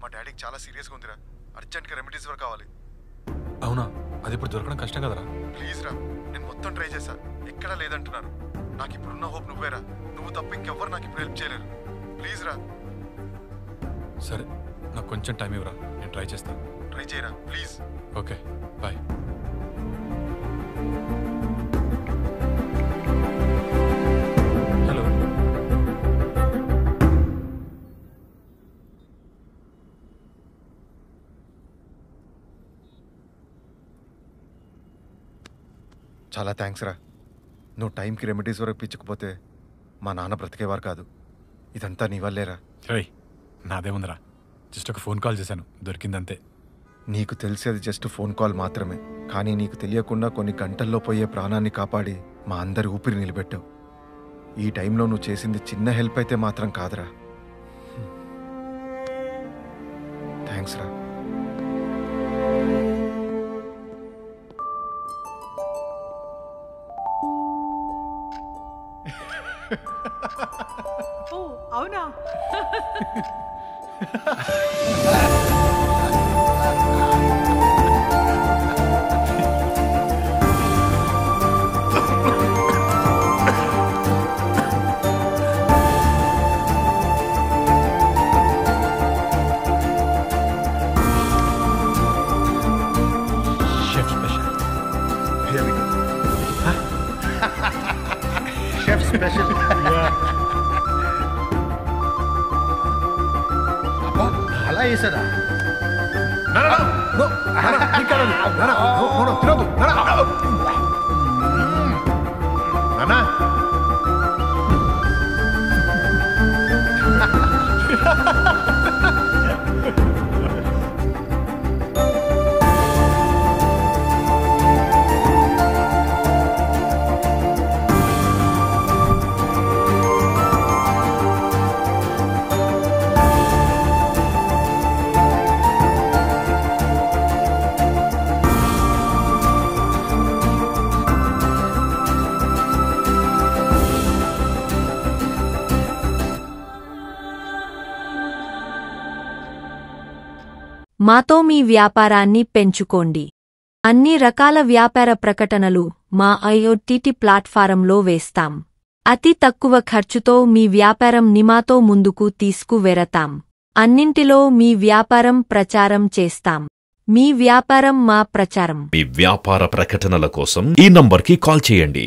మా డాడీకి చాలా సీరియస్గా ఉందిరా, అర్జెంట్గా రెమెడీస్ వరకు కావాలి. అవునా? అది ఇప్పుడు దొరకడం కష్టం కదరా? ప్లీజ్ రా, నేను మొత్తం ట్రై చేశా, ఎక్కడా లేదంటున్నారు. నాకు ఇప్పుడున్న హోప్ నువ్వేరా, నువ్వు తప్ప ఇంకెవ్వరు నాకు ఇప్పుడు హెల్ప్ చేయలేరు. ప్లీజ్ రా. సరే, నాకు కొంచెం టైం ఇవ్వరా, నేను ట్రై చేస్తాను. ట్రై చేయరా ప్లీజ్. Okay, bye. హలో. చాలా థ్యాంక్స్ రా, నువ్వు టైంకి రెమెడీస్ వరకు పిచ్చుకుపోతే మా నాన్న బ్రతికేవారు కాదు. ఇదంతా నీ వల్లేరా. రేయ్, నాదేముందిరా, జస్ట్ ఒక ఫోన్ కాల్ చేశాను, దొరికిందంతే. నీకు తెలిసేది జస్ట్ ఫోన్ కాల్ మాత్రమే, కానీ నీకు తెలియకుండా కొన్ని గంటల్లో పోయే ప్రాణాన్ని కాపాడి మా అందరి ఊపిరి నిలబెట్టావు. ఈ టైంలో నువ్వు చేసింది చిన్న హెల్ప్ అయితే మాత్రం కాదురా. థ్యాంక్స్ రా. ఓ అవునా? Chef special. అలా వేసారా? మాతో మీ వ్యాపారాన్ని పెంచుకోండి. అన్ని రకాల వ్యాపార ప్రకటనలు మా IoT ప్లాట్ఫారంలో వేస్తాం. అతి తక్కువ ఖర్చుతో మీ వ్యాపారం నిమాతో ముందుకు తీసుకువెరతాం. అన్నింటిలో మీ వ్యాపారం ప్రచారం చేస్తాం. మీ వ్యాపారం మా ప్రచారం. మీ వ్యాపార ప్రకటనల కోసం ఈ నంబర్కి కాల్ చేయండి.